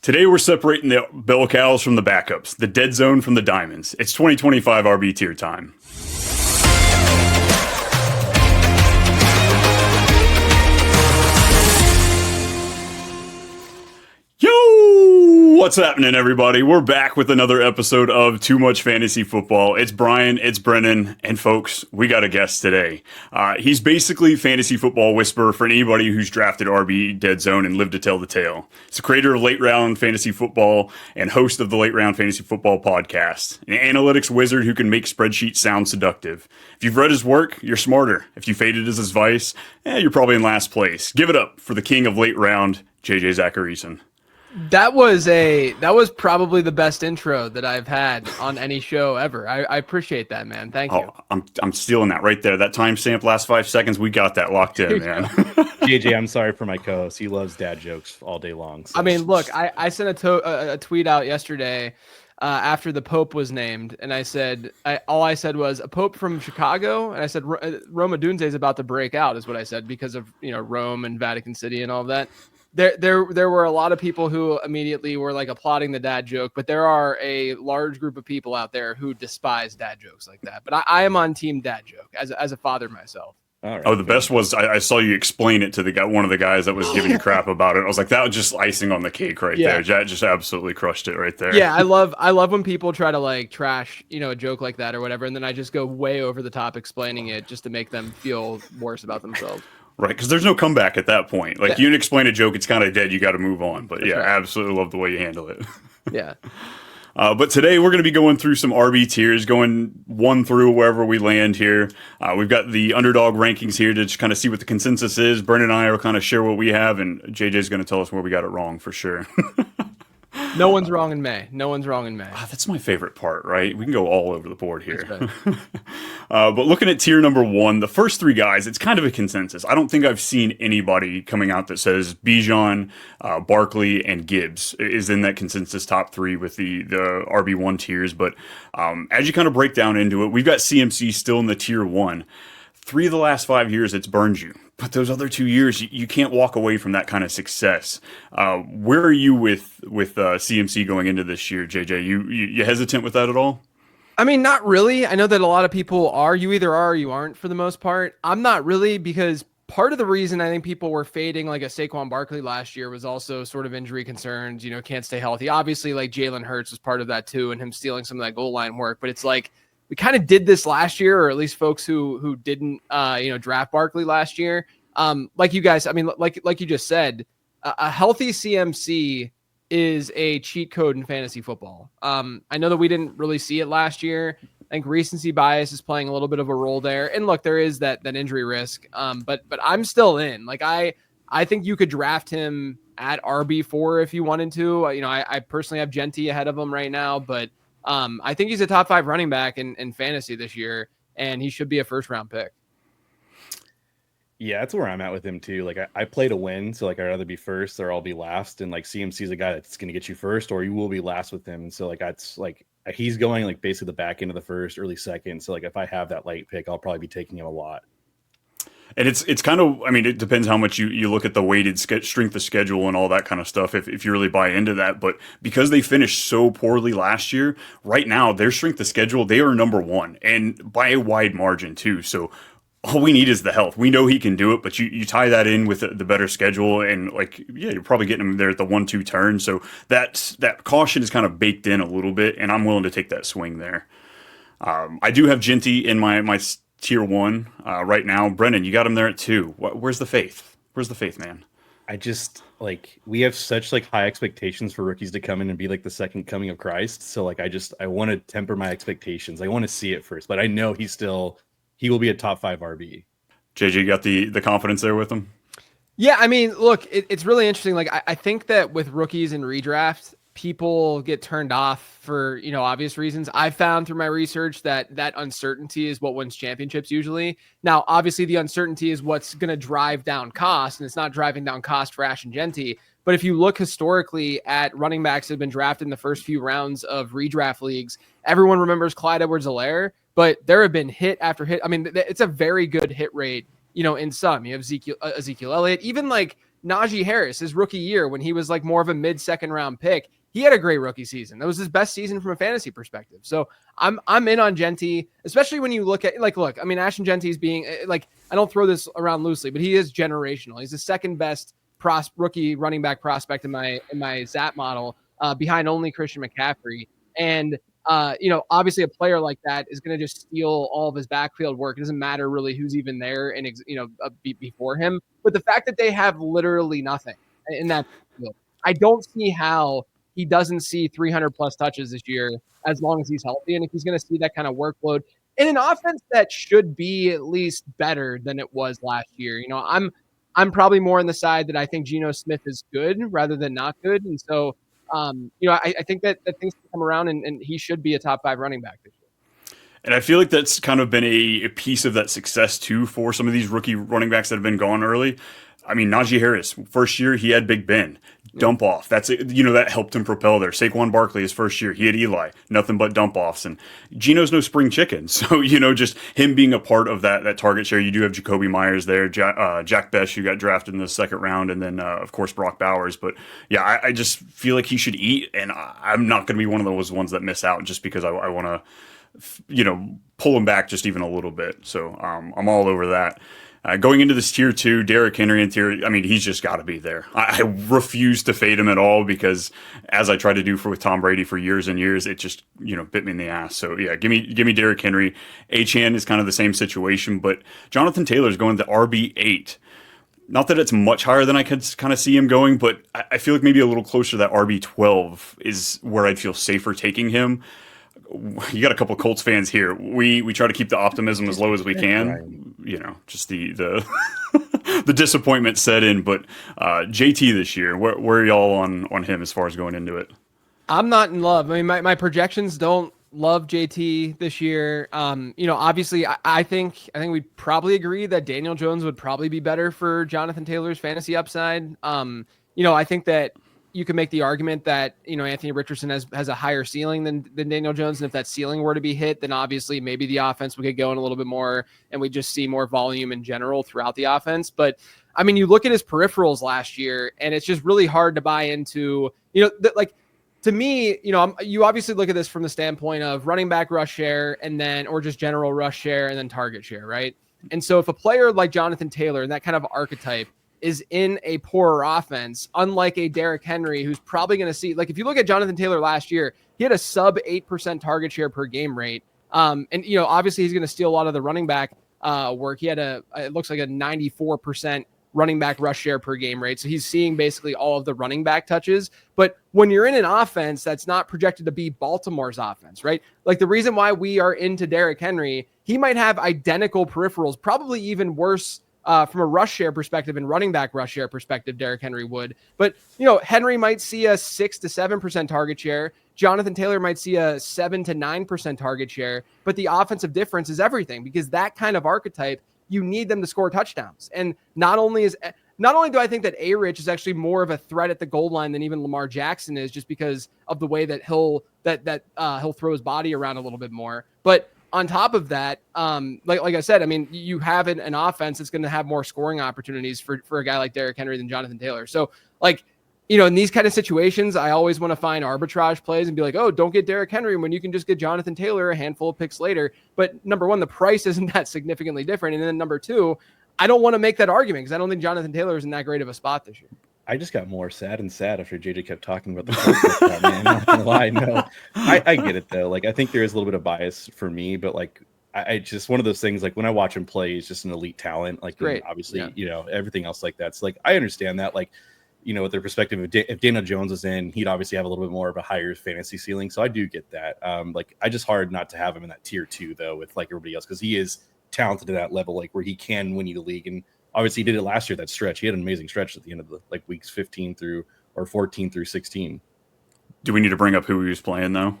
Today we're separating the bell cows from the backups, the dead zone from the diamonds. It's 2025 RB tier time. Yo! What's happening, everybody? We're back with another episode of Too Much Fantasy Football. It's Brian, it's Brennan, and folks, we got a guest today. He's basically fantasy football whisperer for anybody who's drafted RB Dead Zone and lived to tell the tale. He's the creator of Late Round Fantasy Football and host of the Late Round Fantasy Football podcast. An analytics wizard who can make spreadsheets sound seductive. If you've read his work, you're smarter. If you faded his advice, you're probably in last place. Give it up for the king of Late Round, JJ Zachariason. That was probably the best intro that I've had on any show ever. I appreciate that, man. Thank you. I'm stealing that right there. That timestamp, last 5 seconds, we got that locked in, man. JJ, I'm sorry for my co-host. He loves dad jokes all day long. So. I mean, look, I sent a tweet out yesterday after the Pope was named, and I said all I said was a Pope from Chicago, and I said Roma Dunze is about to break out, is what I said, because of Rome and Vatican City and all of that. There were a lot of people who immediately were like applauding the dad joke, but there are a large group of people out there who despise dad jokes like that. But I am on team dad joke as a father myself. All right. Oh, the best was I saw you explain it to one of the guys that was giving you crap about it. I was like, that was just icing on the cake right there. That just absolutely crushed it right there. Yeah, I love when people try to like trash, a joke like that or whatever, and then I just go way over the top explaining it just to make them feel worse about themselves. Right, because there's no comeback at that point. Like, you explain a joke, it's kind of dead. You got to move on. But right. Absolutely love the way you handle it. Yeah. But today we're going to be going through some RB tiers, going one through wherever we land here. We've got the underdog rankings here to just kind of see what the consensus is. Brennan and I will kind of share what we have, and JJ's going to tell us where we got it wrong for sure. No one's wrong in May. No one's wrong in May. That's my favorite part, right? We can go all over the board here. But looking at tier number 1, the first 3 guys, it's kind of a consensus. I don't think I've seen anybody coming out that says Bijan, Barkley, and Gibbs is in that consensus top 3 with the RB1 tiers. But as you kind of break down into it, we've got CMC still in the tier 1. 3 of the last 5 years, it's burned you. But those other 2 years, you can't walk away from that kind of success. Where are you with CMC going into this year, JJ? You hesitant with that at all? I mean, not really. I know that a lot of people are. You either are or you aren't for the most part. I'm not really, because part of the reason I think people were fading like a Saquon Barkley last year was also sort of injury concerns, can't stay healthy. Obviously, like Jalen Hurts was part of that too, and him stealing some of that goal line work. But it's like, we kind of did this last year, or at least folks who didn't, draft Barkley last year. Like you guys, I mean, like you just said, a healthy CMC is a cheat code in fantasy football. I know that we didn't really see it last year. I think recency bias is playing a little bit of a role there. And look, there is that injury risk. But I'm still in. Like I think you could draft him at RB4 if you wanted to. I personally have Geanty ahead of him right now, but I think he's a top 5 running back in fantasy this year, and he should be a first round pick. Yeah, that's where I'm at with him too. Like I play to win, so like I'd rather be first or I'll be last. And like CMC is a guy that's going to get you first, or you will be last with him. And so like that's like he's going like basically the back end of the first, early second. So like if I have that late pick, I'll probably be taking him a lot. And it's kind of, I mean, it depends how much you look at the weighted strength of schedule and all that kind of stuff, if you really buy into that. But because they finished so poorly last year, right now, their strength of schedule, they are number 1, and by a wide margin too. So all we need is the health. We know he can do it, but you tie that in with the better schedule, and you're probably getting him there at the 1-2 turn. So that caution is kind of baked in a little bit, and I'm willing to take that swing there. I do have Geanty in my tier 1 right now. Brennan, you got him there at 2. Where's the faith? Where's the faith, man? I just we have such high expectations for rookies to come in and be like the second coming of Christ. So I want to temper my expectations. I want to see it first, but I know he will be a top 5 RB. JJ, you got the confidence there with him? Yeah, I mean, look, it's really interesting. Like, I think that with rookies and redraft, people get turned off for, obvious reasons. I found through my research that uncertainty is what wins championships usually. Now, obviously, the uncertainty is what's going to drive down cost, and it's not driving down cost for Ashton Geanty. But if you look historically at running backs that have been drafted in the first few rounds of redraft leagues, everyone remembers Clyde Edwards-Helaire, but there have been hit after hit. I mean, it's a very good hit rate in some. You have Ezekiel Elliott, even like Najee Harris, his rookie year when he was like more of a mid-second round pick. He had a great rookie season. That was his best season from a fantasy perspective. So I'm in on Geanty, especially when you look at look, I mean, Ashton Geanty's being like, I don't throw this around loosely, but he is generational. He's the second best rookie running back prospect in my Zap model, behind only Christian McCaffrey. And obviously a player like that is going to just steal all of his backfield work. It doesn't matter really who's even there and before him. But the fact that they have literally nothing in that field, I don't see how he doesn't see 300 plus touches this year as long as he's healthy. And if he's going to see that kind of workload in an offense that should be at least better than it was last year, I'm probably more on the side that I think Geno Smith is good rather than not good. And so, I think that things can come around and he should be a top 5 running back this year. And I feel like that's kind of been a piece of that success too for some of these rookie running backs that have been gone early. I mean, Najee Harris, first year he had Big Ben, dump off. That's it. That helped him propel there. Saquon Barkley, his first year, he had Eli, nothing but dump offs. And Geno's no spring chicken. So, just him being a part of that target share. You do have Jacoby Myers there, Jack Besh, who got drafted in the second round, and then, of course, Brock Bowers. But yeah, I just feel like he should eat, and I'm not going to be one of those ones that miss out just because I want to, pull him back just even a little bit. So I'm all over that. Going into this tier 2, Derrick Henry in tier, I mean, he's just got to be there. I refuse to fade him at all because, as I tried to do with Tom Brady for years and years, it just bit me in the ass. So yeah, give me Derrick Henry. Achane is kind of the same situation, but Jonathan Taylor's going to RB8. Not that it's much higher than I could kind of see him going, but I feel like maybe a little closer to that RB12 is where I'd feel safer taking him. You got a couple of Colts fans here. We try to keep the optimism as low as we can. Just the the disappointment set in. But JT this year, where are y'all on him as far as going into it? I'm not in love. I mean, my projections don't love JT this year. Obviously, I think we probably agree that Daniel Jones would probably be better for Jonathan Taylor's fantasy upside. I think that you can make the argument that, Anthony Richardson has a higher ceiling than Daniel Jones. And if that ceiling were to be hit, then obviously maybe the offense would get going a little bit more and we just see more volume in general throughout the offense. But I mean, you look at his peripherals last year and it's just really hard to buy into, to me, you obviously look at this from the standpoint of running back rush share or just general rush share and then target share. Right. And so if a player like Jonathan Taylor and that kind of archetype is in a poorer offense, unlike a Derrick Henry, who's probably going to see, if you look at Jonathan Taylor last year, he had a sub 8% target share per game rate. Obviously he's going to steal a lot of the running back work. He had it looks like a 94% running back rush share per game rate. So he's seeing basically all of the running back touches. But when you're in an offense that's not projected to be Baltimore's offense, right? Like the reason why we are into Derrick Henry, he might have identical peripherals, probably even worse from a rush share perspective and running back rush share perspective, Derrick Henry would. But, Henry might see a 6 to 7% target share. Jonathan Taylor might see a 7 to 9% target share. But the offensive difference is everything because that kind of archetype, you need them to score touchdowns. And not only do I think that A-Rich is actually more of a threat at the goal line than even Lamar Jackson is just because of the way that he'll throw his body around a little bit more. But on top of that, like I said, I mean, you have an offense that's going to have more scoring opportunities for a guy like Derrick Henry than Jonathan Taylor. So, in these kind of situations, I always want to find arbitrage plays and be like, oh, don't get Derrick Henry when you can just get Jonathan Taylor a handful of picks later. But number one, the price isn't that significantly different. And then number two, I don't want to make that argument because I don't think Jonathan Taylor is in that great of a spot this year. I just got more sad and sad after JJ kept talking about the Colts. Man, I'm not gonna lie. No, I get it though. I think there is a little bit of bias for me, but I just one of those things. When I watch him play, he's just an elite talent. Great. Obviously, everything else like that's I understand that. With their perspective, if Daniel Jones is in, he'd obviously have a little bit more of a higher fantasy ceiling. So I do get that. I just hard not to have him in that tier 2 though, with everybody else because he is talented to that level, where he can win you the league and. Obviously, he did it last year. That stretch, he had an amazing stretch at the end of the weeks 14 through 16. Do we need to bring up who he was playing though?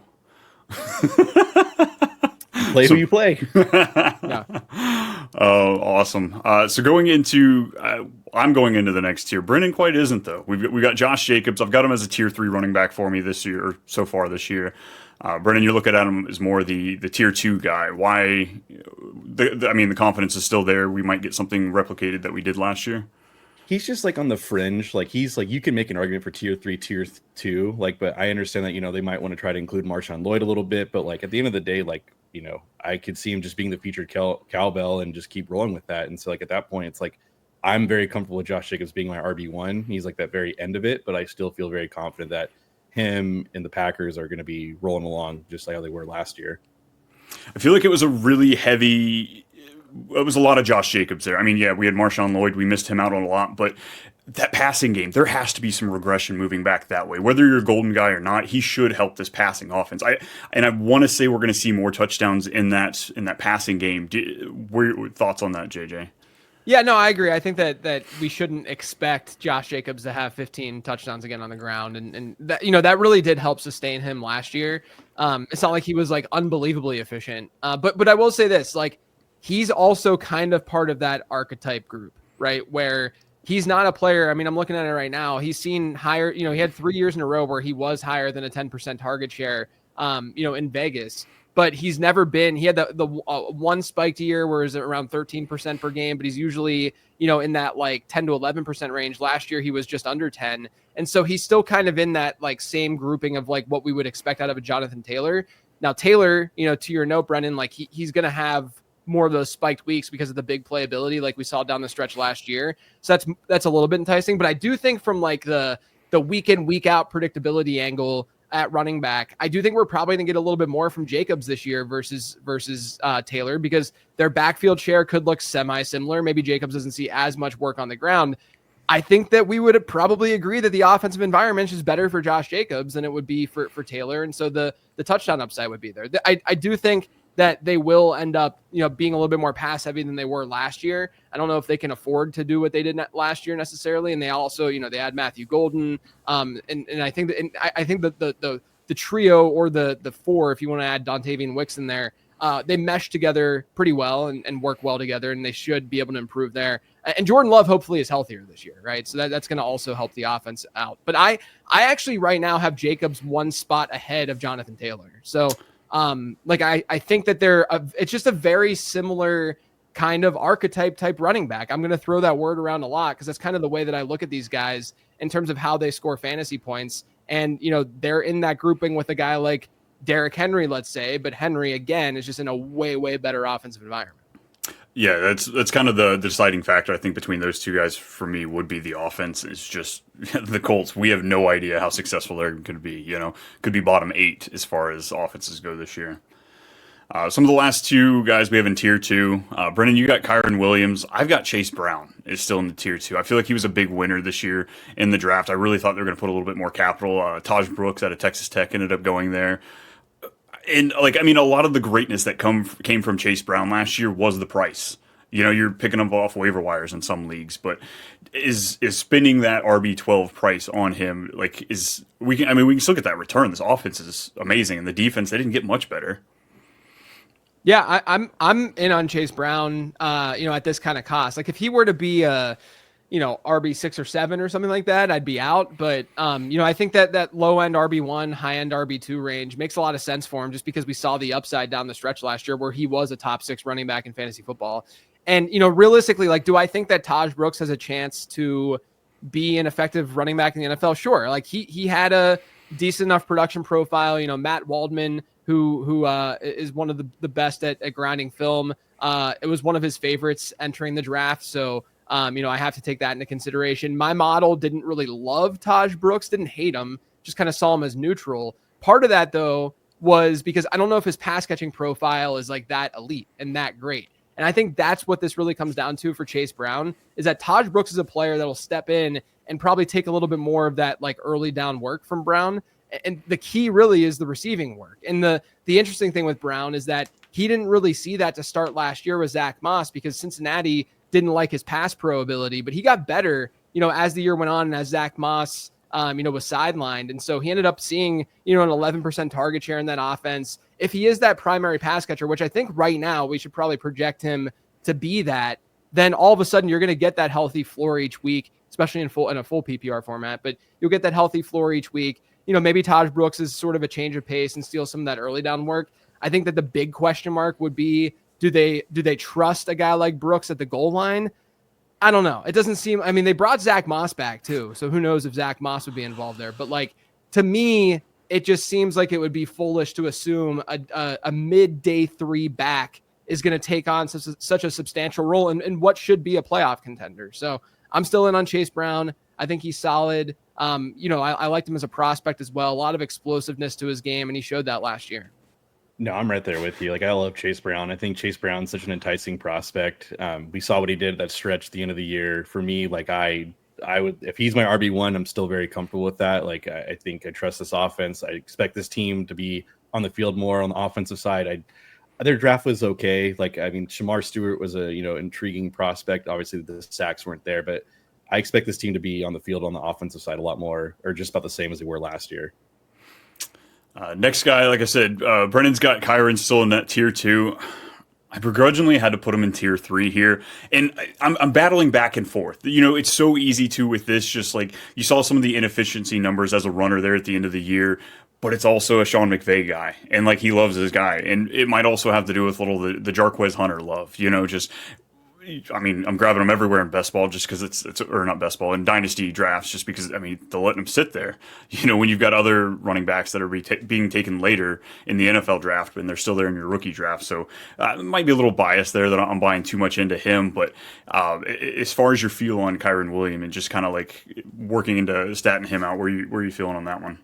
Play who you play. Yeah. Awesome. So going into, I'm going into the next tier. Brennan quite isn't though. We got Josh Jacobs. I've got him as a tier 3 running back for me this year, or so far this year. Brennan, you're looking at him as more the tier 2 guy. Why? I mean, the confidence is still there. We might get something replicated that we did last year. He's just like on the fringe. Like he's like, you can make an argument for tier 3, tier 2. Like, but I understand that, they might want to try to include Marshawn Lloyd a little bit. But like at the end of the day, like, I could see him just being the featured cowbell and just keep rolling with that. And so like at that point, it's like, I'm very comfortable with Josh Jacobs being my RB1. He's like that very end of it, but I still feel very confident that him and the Packers are going to be rolling along just like how they were last year. I feel like it was a really heavy. It was a lot of Josh Jacobs there. I mean, yeah, we had Marshawn Lloyd. We missed him out on a lot, but that passing game, there has to be some regression moving back that way. Whether you're a golden guy or not, he should help this passing offense. I want to say we're going to see more touchdowns in that passing game. What are your thoughts on that, JJ? Yeah, no, I agree. I think that we shouldn't expect Josh Jacobs to have 15 touchdowns again on the ground, and that that really did help sustain him last year. It's not like he was like unbelievably efficient, but I will say this, like he's also kind of part of that archetype group, right? Where he's not a player. I mean, I'm looking at it right now. He's seen higher. He had 3 years in a row where he was higher than a 10% target share. In Vegas. But he's never been, he had the one spiked year where it was around 13% per game, but he's usually, in that like 10 to 11% range. Last year, he was just under 10. And so he's still kind of in that like same grouping of like what we would expect out of a Jonathan Taylor. Now, Taylor, to your note, Brennan, like he's going to have more of those spiked weeks because of the big playability like we saw down the stretch last year. So that's a little bit enticing. But I do think from like the week in, week out predictability angle, at running back, I do think we're probably going to get a little bit more from Jacobs this year versus Taylor, because their backfield share could look semi-similar. Maybe Jacobs doesn't see as much work on the ground. I think that we would probably agree that the offensive environment is better for Josh Jacobs than it would be for Taylor, and so the touchdown upside would be there. I do think that they will end up, being a little bit more pass heavy than they were last year. I don't know if they can afford to do what they did last year necessarily. And they also, they had Matthew Golden. And I think that the trio, or the four, if you want to add Dontavian Wicks in there, they mesh together pretty well and work well together, and they should be able to improve there. And Jordan Love hopefully is healthier this year, right? So that's going to also help the offense out. But I actually right now have Jacobs one spot ahead of Jonathan Taylor. So I think that it's just a very similar kind of archetype type running back. I'm going to throw that word around a lot because that's kind of the way that I look at these guys in terms of how they score fantasy points. And, they're in that grouping with a guy like Derrick Henry, let's say, but Henry again is just in a way, way better offensive environment. Yeah, that's kind of the deciding factor, I think, between those two guys for me would be the offense. It's just the Colts. We have no idea how successful they're going to be. Could be bottom 8 as far as offenses go this year. Some of the last two guys we have in tier 2. Brennan, you got Kyron Williams. I've got Chase Brown is still in the tier 2. I feel like he was a big winner this year in the draft. I really thought they were going to put a little bit more capital. Taj Brooks out of Texas Tech ended up going there. And a lot of the greatness that came from Chase Brown last year was the price. You're picking them off waiver wires in some leagues, but is spending that RB12 price on him we can still get that return. This offense is amazing, and the defense, they didn't get much better. Yeah, I'm in on Chase Brown. At this kind of cost, like if he were to be a RB6 or 7 or something like that, I'd be out. But, I think that low end RB1, high end RB2 range makes a lot of sense for him just because we saw the upside down the stretch last year where he was a top 6 running back in fantasy football. And, realistically, do I think that Taj Brooks has a chance to be an effective running back in the NFL? Sure. He had a decent enough production profile. Matt Waldman, who is one of the best at grinding film. It was one of his favorites entering the draft. So, I have to take that into consideration. My model didn't really love Taj Brooks, didn't hate him, just kind of saw him as neutral. Part of that, though, was because I don't know if his pass catching profile is like that elite and that great. And I think that's what this really comes down to for Chase Brown, is that Taj Brooks is a player that'll step in and probably take a little bit more of that early down work from Brown. And the key really is the receiving work. And the interesting thing with Brown is that he didn't really see that to start last year with Zach Moss because Cincinnati didn't like his pass pro ability, but he got better, as the year went on and as Zach Moss, was sidelined. And so he ended up seeing, an 11% target share in that offense. If he is that primary pass catcher, which I think right now we should probably project him to be that, then all of a sudden you're going to get that healthy floor each week, especially in a full PPR format, but you'll get that healthy floor each week. Maybe Taj Brooks is sort of a change of pace and steal some of that early down work. I think that the big question mark would be, do they trust a guy like Brooks at the goal line? I don't know. It doesn't seem, they brought Zach Moss back too. So who knows if Zach Moss would be involved there, but like, to me, it just seems like it would be foolish to assume a mid day 3 back is going to take on such a substantial role in what should be a playoff contender. So I'm still in on Chase Brown. I think he's solid. I liked him as a prospect as well. A lot of explosiveness to his game, and he showed that last year. No, I'm right there with you. Like, I love Chase Brown. I think Chase Brown's such an enticing prospect. We saw what he did at that stretch at the end of the year. For me, like, I would, if he's my RB1, I'm still very comfortable with that. Like, I think I trust this offense. I expect this team to be on the field more on the offensive side. Their draft was okay. Like, Shamar Stewart was a, intriguing prospect. Obviously the sacks weren't there, but I expect this team to be on the field on the offensive side a lot more, or just about the same as they were last year. Next guy, like I said, Brennan's got Kyron still in that tier 2. I begrudgingly had to put him in tier 3 here, and I'm battling back and forth. It's so easy to with this, just like you saw some of the inefficiency numbers as a runner there at the end of the year, but it's also a Sean McVay guy, and like he loves this guy, and it might also have to do with the Jarquez Hunter love, I'm grabbing them everywhere in best ball just because it's or not best ball in dynasty drafts just because they're letting them sit there. When you've got other running backs that are being taken later in the NFL draft and they're still there in your rookie draft. So it might be a little biased there that I'm buying too much into him. But as far as your feel on Kyron Williams and just kind of like working into statting him out, where are you feeling on that one?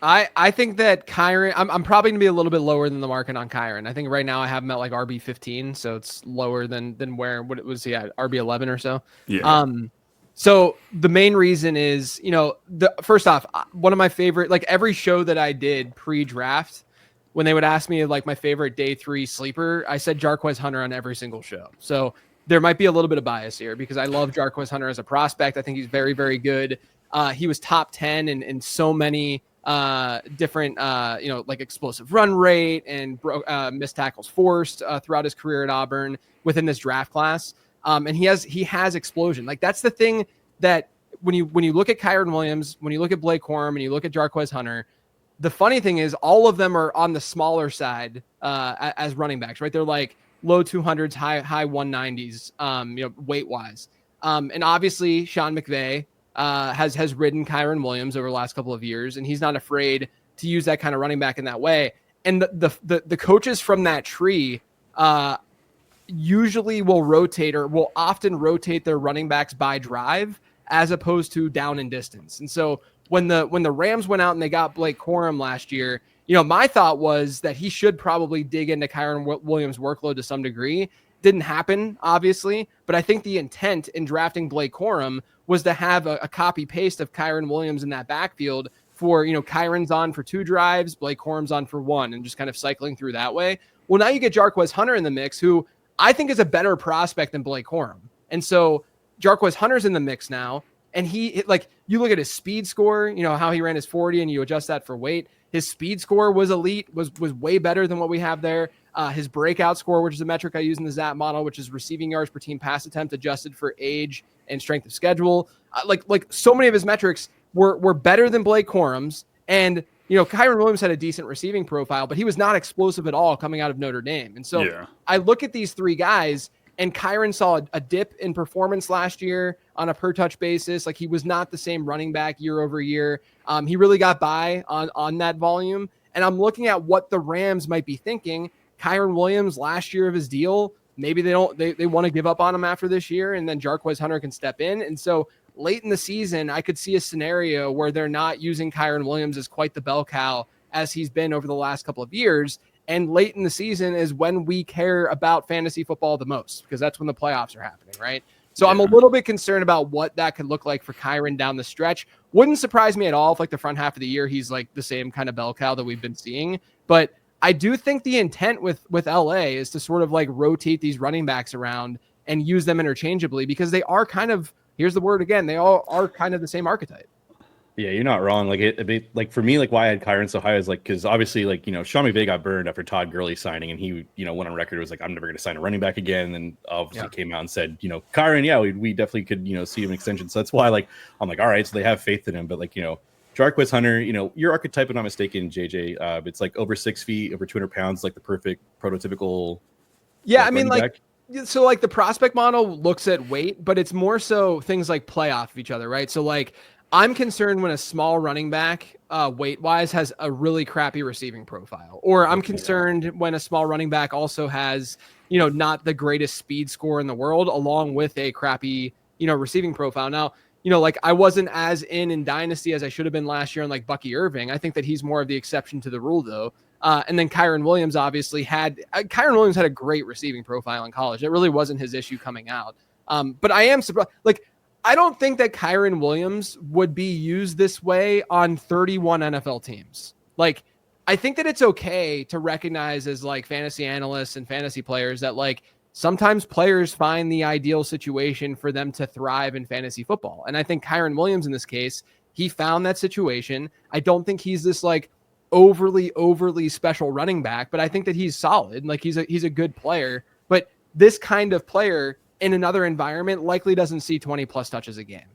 I think that Kyron, I'm probably going to be a little bit lower than the market on Kyron. I think right now I have him at like RB 15, so it's lower than what it was he at RB 11 or so. Yeah. So the main reason is, first off, one of my favorite, like every show that I did pre-draft, when they would ask me like my favorite day 3 sleeper, I said Jarquez Hunter on every single show. So there might be a little bit of bias here because I love Jarquez Hunter as a prospect. I think he's very, very good. He was top 10 in so many different, like explosive run rate and missed tackles forced throughout his career at Auburn within this draft class. And he has explosion. Like that's the thing that when you look at Kyron Williams, when you look at Blake Corum and you look at Jarquez Hunter, the funny thing is all of them are on the smaller side as running backs, right? They're like low 200s, high 190s, weight wise. And obviously Sean McVay has ridden Kyron Williams over the last couple of years, and he's not afraid to use that kind of running back in that way. And the coaches from that tree usually will often rotate their running backs by drive as opposed to down and distance. And so when the Rams went out and they got Blake Corum last year, my thought was that he should probably dig into Kyron Williams' workload to some degree. Didn't happen, obviously, but I think the intent in drafting Blake Corum was to have a copy paste of Kyron Williams in that backfield for, Kyron's on for 2 drives, Blake Corum's on for 1, and just kind of cycling through that way. Well, now you get Jarquez Hunter in the mix, who I think is a better prospect than Blake Corum. And so Jarquez Hunter's in the mix now, and you look at his speed score, how he ran his 40 and you adjust that for weight. His speed score was elite, was way better than what we have there. His breakout score, which is a metric I use in the ZAP model, which is receiving yards per team pass attempt adjusted for age and strength of schedule. Like so many of his metrics were better than Blake Corum's. And, Kyron Williams had a decent receiving profile, but he was not explosive at all coming out of Notre Dame. And so I look at these 3 guys, and Kyron saw a dip in performance last year on a per touch basis. Like he was not the same running back year over year. He really got by on that volume. And I'm looking at what the Rams might be thinking. Kyron Williams last year of his deal, maybe they want to give up on him after this year, and then Jarquez Hunter can step in. And so late in the season, I could see a scenario where they're not using Kyron Williams as quite the bell cow as he's been over the last couple of years. And late in the season is when we care about fantasy football the most, because that's when the playoffs are happening, right? So I'm a little bit concerned about what that could look like for Kyron down the stretch. Wouldn't surprise me at all if like the front half of the year, he's like the same kind of bell cow that we've been seeing. But I do think the intent with LA is to sort of like rotate these running backs around and use them interchangeably because they are kind of, here's the word again, they all are kind of the same archetype. Yeah, you're not wrong. Like for me, like why I had Kyron so high is like because obviously like Sean McVay got burned after Todd Gurley signing, and he went on record was like I'm never going to sign a running back again. And then obviously came out and said Kyron, yeah, we definitely could see him extension. So that's why like I'm like all right, so they have faith in him. But like Jarquez Hunter, your archetype, if I'm not mistaken, JJ, it's like over 6 feet, over 200 pounds, like the perfect prototypical. Yeah, I mean like. Back. So like the prospect model looks at weight, but it's more so things like play off of each other, right? So like I'm concerned when a small running back weight wise has a really crappy receiving profile, or I'm concerned when a small running back also has, not the greatest speed score in the world along with a crappy, receiving profile. Now, like I wasn't as in dynasty as I should have been last year on like Bucky Irving. I think that he's more of the exception to the rule though. And then Kyron Williams obviously had a great receiving profile in college. It really wasn't his issue coming out. But I am surprised. Like, I don't think that Kyron Williams would be used this way on 31 NFL teams. Like, I think that it's okay to recognize as like fantasy analysts and fantasy players that like sometimes players find the ideal situation for them to thrive in fantasy football. And I think Kyron Williams in this case, he found that situation. I don't think he's this like overly special running back, but I think that he's solid. Like he's a good player, but this kind of player in another environment likely doesn't see 20 plus touches a game,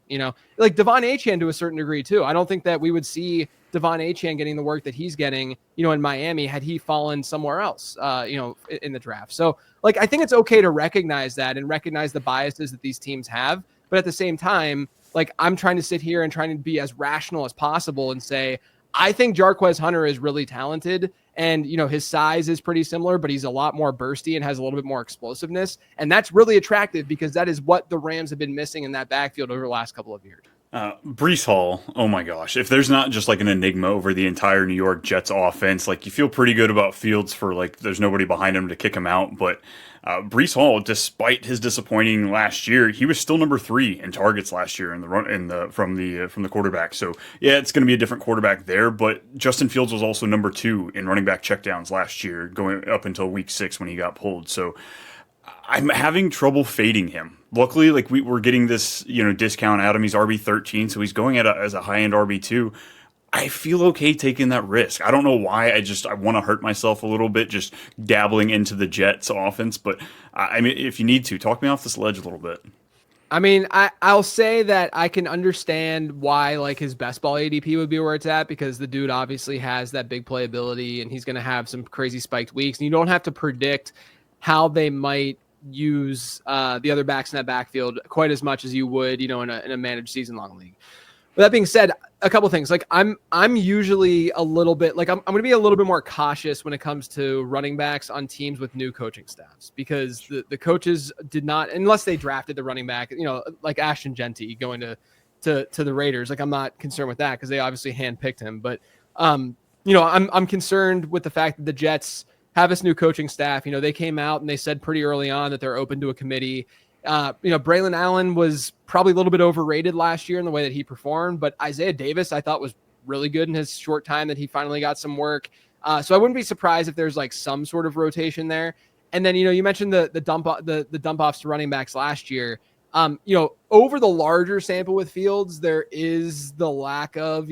like Devon Achane to a certain degree too. I don't think that we would see Devon Achane getting the work that he's getting, in Miami had he fallen somewhere else, in the draft. So like, I think it's okay to recognize that and recognize the biases that these teams have. But at the same time, like I'm trying to sit here and trying to be as rational as possible and say, I think Jarquez Hunter is really talented and, his size is pretty similar, but he's a lot more bursty and has a little bit more explosiveness. And that's really attractive because that is what the Rams have been missing in that backfield over the last couple of years. Breece Hall, oh my gosh. If there's not just like an enigma over the entire New York Jets offense, like you feel pretty good about Fields for like there's nobody behind him to kick him out. But Breece Hall, despite his disappointing last year, he was still number 3 in targets last year in the run from the quarterback. So yeah, it's going to be a different quarterback there. But Justin Fields was also number 2 in running back checkdowns last year, going up until week 6 when he got pulled. So I'm having trouble fading him. Luckily, like we're getting this, discount at him. He's RB13, so he's going as a high-end RB2. I feel okay taking that risk. I don't know why. I want to hurt myself a little bit just dabbling into the Jets offense. But I mean, if you need to, talk me off this ledge a little bit. I mean, I'll say that I can understand why like his best ball ADP would be where it's at because the dude obviously has that big playability and he's going to have some crazy spiked weeks. And you don't have to predict how they might use the other backs in that backfield quite as much as you would, in a managed season long league. With that being said, a couple things. Like I'm usually a little bit like I'm going to be a little bit more cautious when it comes to running backs on teams with new coaching staffs because the coaches did not, unless they drafted the running back, like Ashton Geanty going to the Raiders. Like I'm not concerned with that because they obviously handpicked him. But I'm concerned with the fact that the Jets have this new coaching staff. They came out and they said pretty early on that they're open to a committee. Braylon Allen was probably a little bit overrated last year in the way that he performed, but Isaiah Davis I thought was really good in his short time that he finally got some work. So I wouldn't be surprised if there's like some sort of rotation there. And then, you mentioned the dump offs to running backs last year. Over the larger sample with Fields, there is the lack of,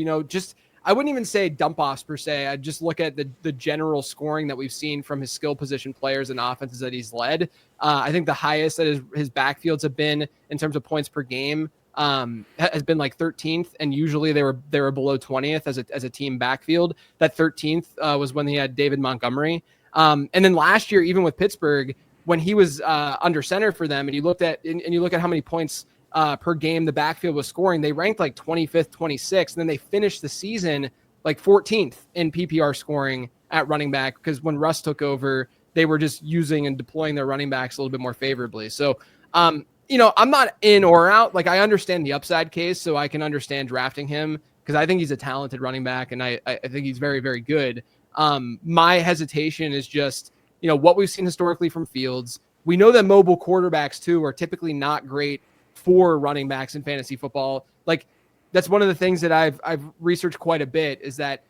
I wouldn't even say dump offs per se. I'd just look at the general scoring that we've seen from his skill position players and offenses that he's led. I think the highest that his backfields have been in terms of points per game has been like 13th, and usually they were below 20th as a team backfield. That 13th was when he had David Montgomery, and then last year, even with Pittsburgh, when he was under center for them, and you look at how many points per game the backfield was scoring, they ranked like 25th, 26th, and then they finished the season like 14th in PPR scoring at running back because when Russ took over, they were just using and deploying their running backs a little bit more favorably. So, I'm not in or out. Like I understand the upside case, so I can understand drafting him because I think he's a talented running back, and I think he's very, very good. My hesitation is just, what we've seen historically from Fields. We know that mobile quarterbacks too are typically not great for running backs in fantasy football. Like that's one of the things that I've researched quite a bit is that,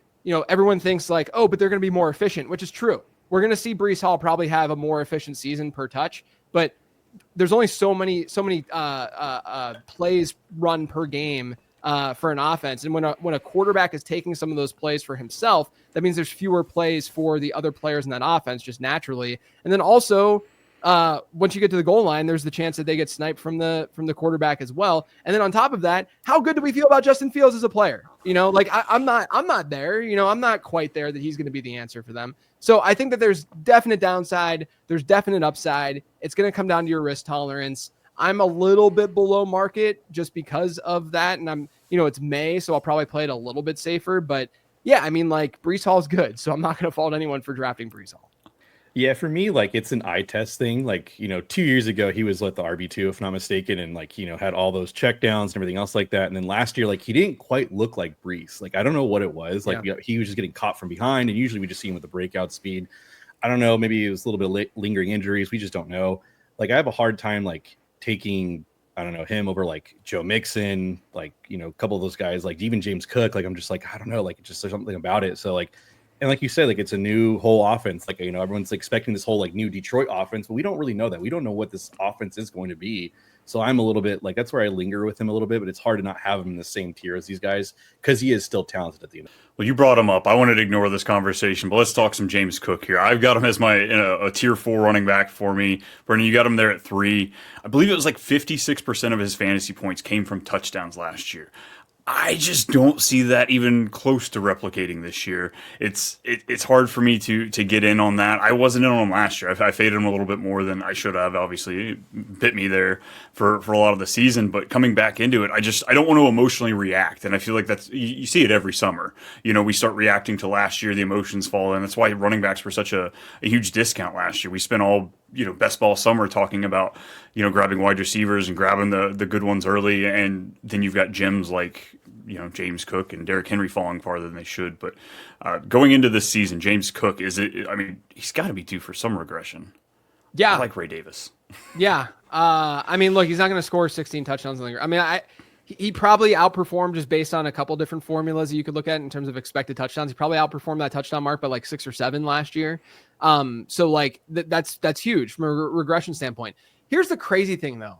everyone thinks like, oh, but they're going to be more efficient, which is true. We're going to see Breece Hall probably have a more efficient season per touch, but there's only so many plays run per game for an offense. And when a quarterback is taking some of those plays for himself, that means there's fewer plays for the other players in that offense just naturally. And then also, once you get to the goal line, there's the chance that they get sniped from the quarterback as well. And then on top of that, how good do we feel about Justin Fields as a player? Like I'm not there. I'm not quite there that he's going to be the answer for them. So I think that there's definite downside. There's definite upside. It's going to come down to your risk tolerance. I'm a little bit below market just because of that. And I'm, it's May, so I'll probably play it a little bit safer. But yeah, I mean, like Breece Hall's good. So I'm not going to fault anyone for drafting Breece Hall. Yeah, for me, like it's an eye test thing. Like, 2 years ago, he was the RB2, if not mistaken, and had all those checkdowns and everything else like that. And then last year, he didn't quite look like Breece. Like, I don't know what it was. He was just getting caught from behind, and usually we just see him with the breakout speed. I don't know. Maybe it was a little bit of lingering injuries. We just don't know. I have a hard time taking, I don't know, him over Joe Mixon, a couple of those guys, even James Cook. I'm just I don't know, just there's something about it. So and like you said, it's a new whole offense. Everyone's expecting this whole new Detroit offense, but we don't really know that. We don't know what this offense is going to be. So I'm a little bit that's where I linger with him a little bit, but it's hard to not have him in the same tier as these guys because he is still talented at the end. Well, you brought him up. I wanted to ignore this conversation, but let's talk some James Cook here. I've got him as a tier 4 running back for me. Brendan, you got him there at 3. I believe it was 56% of his fantasy points came from touchdowns last year. I just don't see that even close to replicating this year. It's hard for me to get in on that. I wasn't in on him last year. I faded him a little bit more than I should have. Obviously, it bit me there for a lot of the season. But coming back into it, I don't want to emotionally react. And I feel like that's you see it every summer. We start reacting to last year. The emotions fall in. That's why running backs were such a huge discount last year. We spent all best ball summer talking about grabbing wide receivers and grabbing the good ones early, and then you've got gems like James Cook and Derrick Henry falling farther than they should. But going into this season, James Cook he's got to be due for some regression. Yeah, I like Ray Davis. Yeah, look, he's not going to score 16 touchdowns on the year. He probably outperformed just based on a couple different formulas that you could look at in terms of expected touchdowns. He probably outperformed that touchdown mark by 6 or 7 last year. So that's huge from a regression standpoint. Here's the crazy thing though.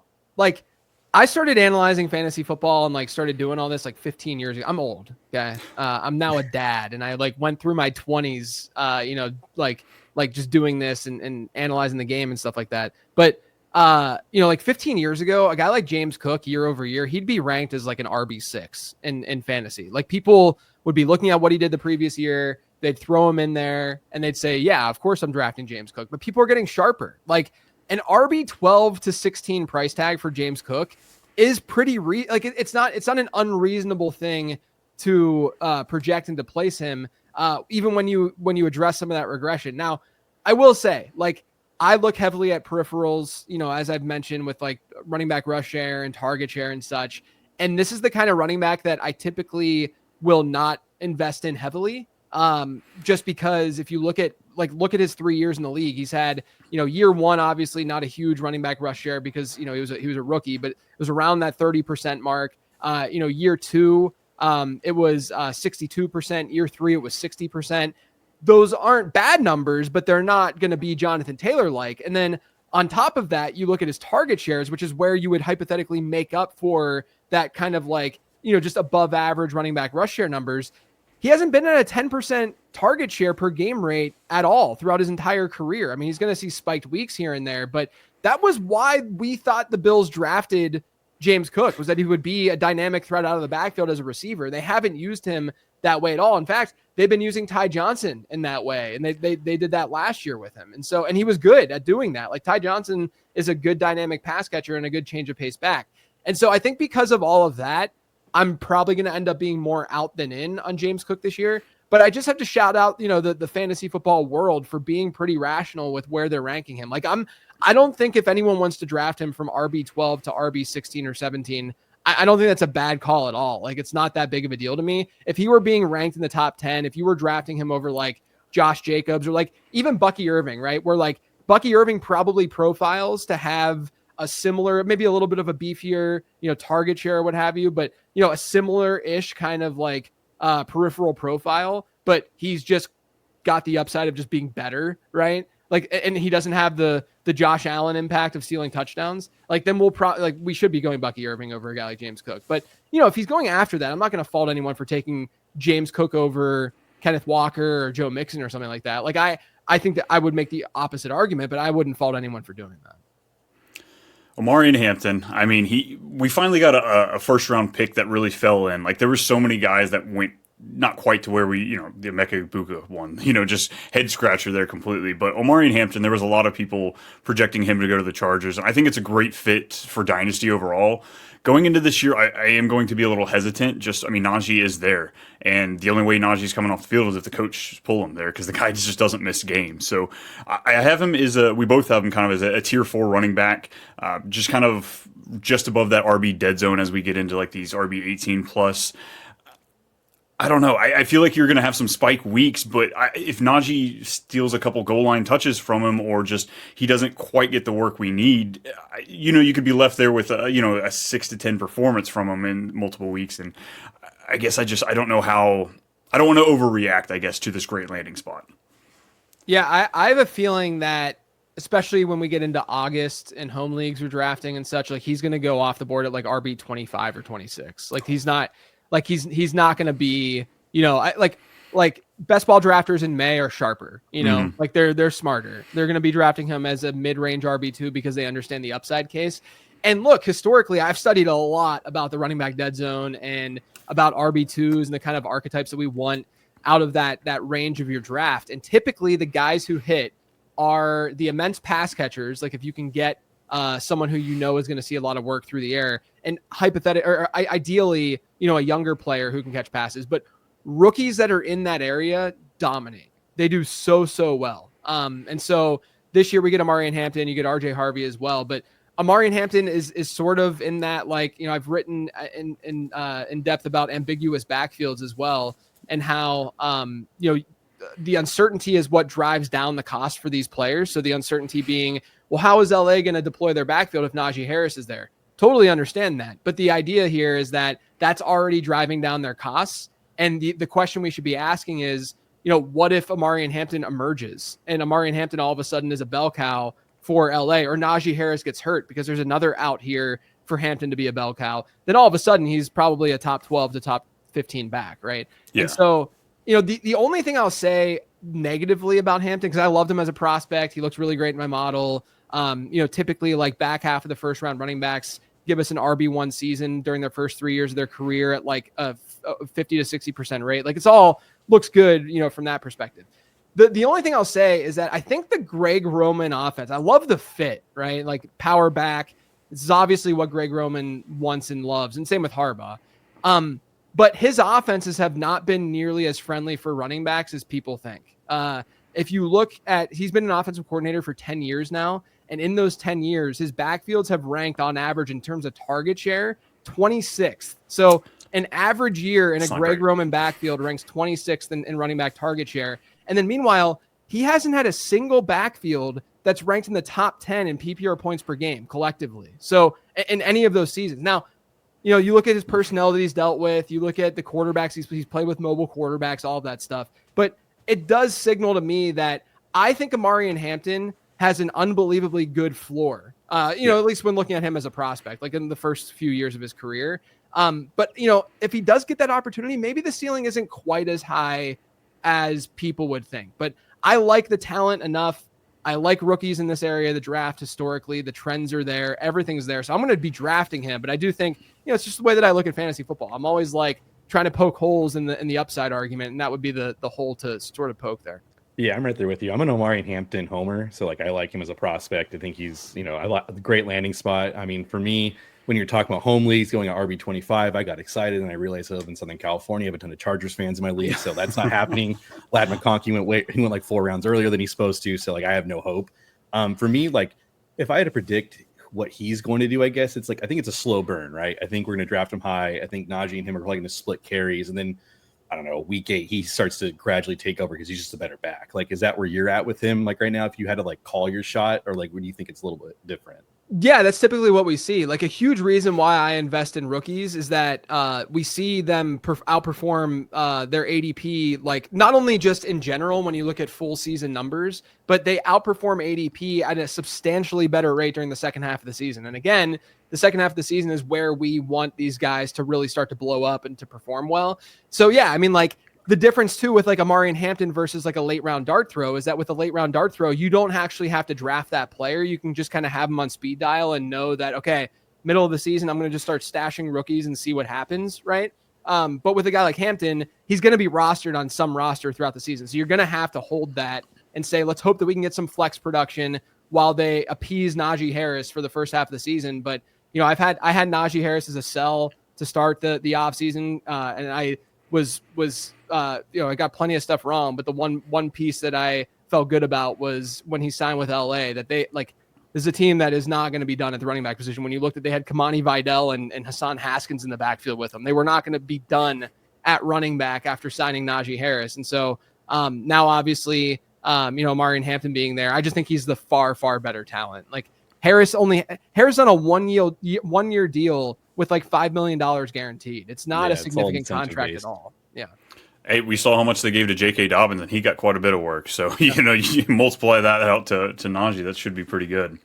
I started analyzing fantasy football and started doing all this 15 years ago. I'm old. Okay. I'm now a dad and I went through my 20s, just doing this and analyzing the game and stuff like that. But 15 years ago, a guy like James Cook year over year, he'd be ranked as an RB6 in fantasy. People would be looking at what he did the previous year. They'd throw him in there and they'd say, yeah, of course I'm drafting James Cook, but people are getting sharper. An RB 12 to 16 price tag for James Cook is pretty it's not an unreasonable thing to project and to place him even when you address some of that regression. Now, I will say, I look heavily at peripherals, as I've mentioned with running back rush share and target share and such. And this is the kind of running back that I typically will not invest in heavily. Just because if you look at his 3 years in the league, he's had, year 1, obviously not a huge running back rush share because, he was a rookie, but it was around that 30% mark. Year 2, it was 62%. Year 3, it was 60%. Those aren't bad numbers, but they're not going to be Jonathan Taylor-like. And then on top of that, you look at his target shares, which is where you would hypothetically make up for that kind of just above average running back rush share numbers. He hasn't been at a 10% target share per game rate at all throughout his entire career. He's going to see spiked weeks here and there, but that was why we thought the Bills drafted James Cook, was that he would be a dynamic threat out of the backfield as a receiver. They haven't used him that way at all. In fact, they've been using Ty Johnson in that way, and they did that last year with him. And he was good at doing that. Ty Johnson is a good dynamic pass catcher and a good change of pace back. And so I think because of all of that, I'm probably going to end up being more out than in on James Cook this year. But I just have to shout out, the fantasy football world for being pretty rational with where they're ranking him. I don't think if anyone wants to draft him from RB 12 to RB 16 or 17, I don't think that's a bad call at all. It's not that big of a deal to me. If he were being ranked in the top 10, if you were drafting him over Josh Jacobs or even Bucky Irving, right? Where Bucky Irving probably profiles to have a similar, maybe a little bit of a beefier, target share or what have you, but a similar-ish kind of peripheral profile, but he's just got the upside of just being better, right? like, and he doesn't have the Josh Allen impact of stealing touchdowns, like then we should be going Bucky Irving over a guy like James Cook. But if he's going after that, I'm not going to fault anyone for taking James Cook over Kenneth Walker or Joe Mixon or something like that. Like I think that I would make the opposite argument, but I wouldn't fault anyone for doing that. Omarion Hampton, I mean, we finally got a first round pick that really fell in. Like there were so many guys that went not quite to where the Emeka Egbuka one, just head scratcher there completely. But Omarion Hampton, there was a lot of people projecting him to go to the Chargers. And I think it's a great fit for Dynasty overall. Going into this year, I am going to be a little hesitant. Najee is there. And the only way Najee's coming off the field is if the coach pull him there because the guy just doesn't miss games. So I have him we both have him kind of as a tier 4 running back, just above that RB dead zone as we get into like these RB 18 plus. I don't know. I feel like you're going to have some spike weeks, but if Najee steals a couple goal line touches from him, or just he doesn't quite get the work we need, you could be left there with a 6 to 10 performance from him in multiple weeks. And I guess I don't know how. I don't want to overreact, I guess, to this great landing spot. Yeah, I have a feeling that, especially when we get into August and home leagues we're drafting and such, like he's going to go off the board at like RB 25 or 26. Like he's not. Like he's not going to be, like best ball drafters in May are sharper, like they're smarter. They're going to be drafting him as a mid-range RB2 because they understand the upside case. And look, historically, I've studied a lot about the running back dead zone and about RB2s and the kind of archetypes that we want out of that range of your draft. And typically the guys who hit are the immense pass catchers. Like if you can get someone who is going to see a lot of work through the air, and ideally, a younger player who can catch passes. But rookies that are in that area dominate. They do so well. And so this year we get Omarion Hampton, you get RJ Harvey as well. But Omarion Hampton is sort of in that, like, I've written in depth about ambiguous backfields as well, and how the uncertainty is what drives down the cost for these players. So the uncertainty being, well, how is LA going to deploy their backfield if Najee Harris is there? Totally understand that. But the idea here is that that's already driving down their costs. And the question we should be asking is, what if Omarion Hampton emerges and Omarion Hampton all of a sudden is a bell cow for LA, or Najee Harris gets hurt because there's another out here for Hampton to be a bell cow? Then all of a sudden he's probably a top 12 to top 15 back, right? Yeah. And so, the only thing I'll say negatively about Hampton, because I loved him as a prospect, he looks really great in my model. Typically like back half of the first round running backs give us an RB1 season during their first 3 years of their career at like a 50 to 60% rate. Like it's all looks good, from that perspective. The only thing I'll say is that I think the Greg Roman offense, I love the fit, right? Like power back. This is obviously what Greg Roman wants and loves, and same with Harbaugh. But his offenses have not been nearly as friendly for running backs as people think. If you look at, he's been an offensive coordinator for 10 years now. And in those 10 years, his backfields have ranked on average in terms of target share, 26th. So an average year in a Greg Roman backfield ranks 26th in running back target share. And then meanwhile, he hasn't had a single backfield that's ranked in the top 10 in PPR points per game collectively. So in any of those seasons. Now, you look at his personnel that he's dealt with, you look at the quarterbacks, he's played with mobile quarterbacks, all of that stuff. But it does signal to me that I think Omarion Hampton has an unbelievably good floor, at least when looking at him as a prospect, like in the first few years of his career. But if he does get that opportunity, maybe the ceiling isn't quite as high as people would think. But I like the talent enough. I like rookies in this area of the draft historically. The trends are there. Everything's there. So I'm going to be drafting him. But I do think, it's just the way that I look at fantasy football. I'm always like trying to poke holes in the upside argument. And that would be the hole to sort of poke there. Yeah, I'm right there with you. I'm an Omarion Hampton homer. So I like him as a prospect. I think he's, I like a great landing spot. I mean, for me, when you're talking about home leagues going at RB25, I got excited and I realized I live in Southern California. I have a ton of Chargers fans in my league, so that's not happening. Lad McConkey went like 4 rounds earlier than he's supposed to, so I have no hope. For me, if I had to predict what he's going to do, I guess I think it's a slow burn, right? I think we're going to draft him high. I think Najee and him are probably going to split carries, and then I don't know, week 8 he starts to gradually take over because he's just a better back. Is that where you're at with him? Right now, if you had to call your shot, or would you think it's a little bit different? Yeah, that's typically what we see. Like a huge reason why I invest in rookies is that we see them outperform their ADP, like not only just in general when you look at full season numbers, but they outperform ADP at a substantially better rate during the second half of the season. And again, the second half of the season is where we want these guys to really start to blow up and to perform well. So yeah, I mean, like the difference too with like Omarion Hampton versus like a late round dart throw is that with a late round dart throw, you don't actually have to draft that player. You can just kind of have them on speed dial and know that, okay, middle of the season, I'm going to just start stashing rookies and see what happens. Right. But with a guy like Hampton, he's going to be rostered on some roster throughout the season. So you're going to have to hold that and say, let's hope that we can get some flex production while they appease Najee Harris for the first half of the season. But, you know, I had Najee Harris as a sell to start the off season. And I was I got plenty of stuff wrong, but the one piece that I felt good about was when he signed with LA, that they like, this is a team that is not going to be done at the running back position. When you looked at, they had Kamani Vidal and Hassan Haskins in the backfield with them. They were not going to be done at running back after signing Najee Harris. And so now obviously, Omarion Hampton being there, I just think he's the far, far better talent. Like Harris on a 1 year deal with like $5 million guaranteed. It's not a significant contract at all. Yeah. Hey, we saw how much they gave to J.K. Dobbins, and he got quite a bit of work. So, you multiply that out to Najee, that should be pretty good.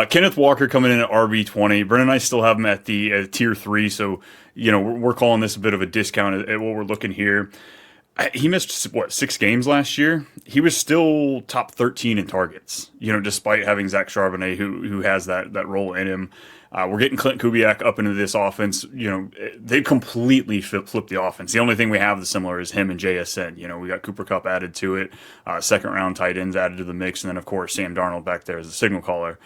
Kenneth Walker coming in at RB20. Brennan and I still have him at the tier 3. So, we're calling this a bit of a discount at what we're looking here. He missed, 6 games last year? He was still top 13 in targets, despite having Zach Charbonnet, who has that role in him. We're getting Clint Kubiak up into this offense. They completely flipped the offense. The only thing we have that's similar is him and JSN. We got Cooper Kupp added to it, second round tight ends added to the mix, and then, of course, Sam Darnold back there as a signal caller.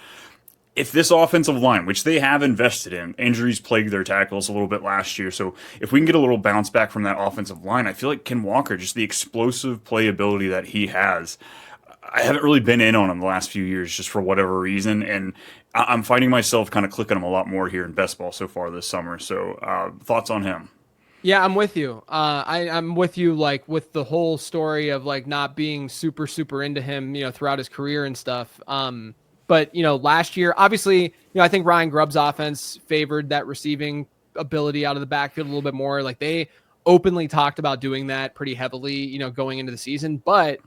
If this offensive line, which they have invested in, injuries plagued their tackles a little bit last year. So if we can get a little bounce back from that offensive line, I feel like Ken Walker, just the explosive playability that he has, I haven't really been in on him the last few years just for whatever reason. And I'm finding myself kind of clicking him a lot more here in best ball so far this summer. So thoughts on him? Yeah, I'm with you. I'm with you, like with the whole story of like not being super, super into him, throughout his career and stuff. But, last year, obviously, I think Ryan Grubb's offense favored that receiving ability out of the backfield a little bit more. Like they openly talked about doing that pretty heavily, going into the season. But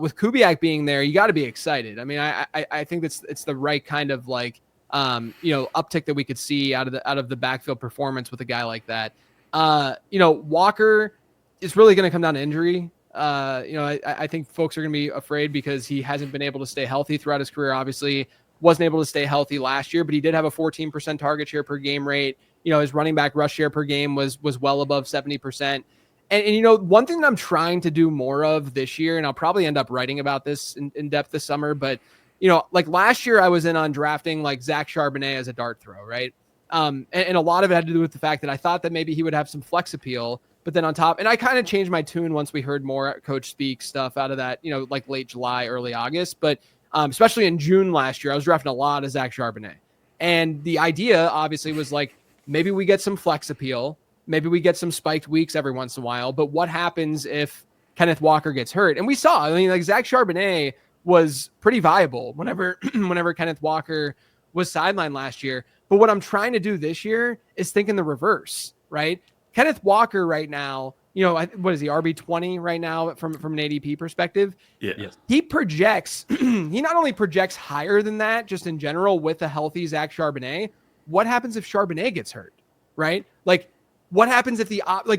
with Kubiak being there, you got to be excited. I mean, I think it's the right kind of like, uptick that we could see out of the backfield performance with a guy like that. Walker is really going to come down to injury. I think folks are going to be afraid because he hasn't been able to stay healthy throughout his career. Obviously, wasn't able to stay healthy last year, but he did have a 14% target share per game rate. His running back rush share per game was well above 70%. And one thing that I'm trying to do more of this year, and I'll probably end up writing about this in depth this summer, but like last year I was in on drafting like Zach Charbonnet as a dart throw, right? And a lot of it had to do with the fact that I thought that maybe he would have some flex appeal. But then on top, and I kind of changed my tune once we heard more coach speak stuff out of that, like late July, early August. But especially in June last year, I was drafting a lot of Zach Charbonnet. And the idea obviously was like, maybe we get some flex appeal. Maybe we get some spiked weeks every once in a while. But what happens if Kenneth Walker gets hurt? And we saw, like Zach Charbonnet was pretty viable whenever Kenneth Walker was sidelined last year. But what I'm trying to do this year is think in the reverse, right? Kenneth Walker right now, what is he, RB20 right now from an ADP perspective? Yeah. Yes. He projects, he not only projects higher than that, just in general with a healthy Zach Charbonnet. What happens if Charbonnet gets hurt, right? Like, what happens if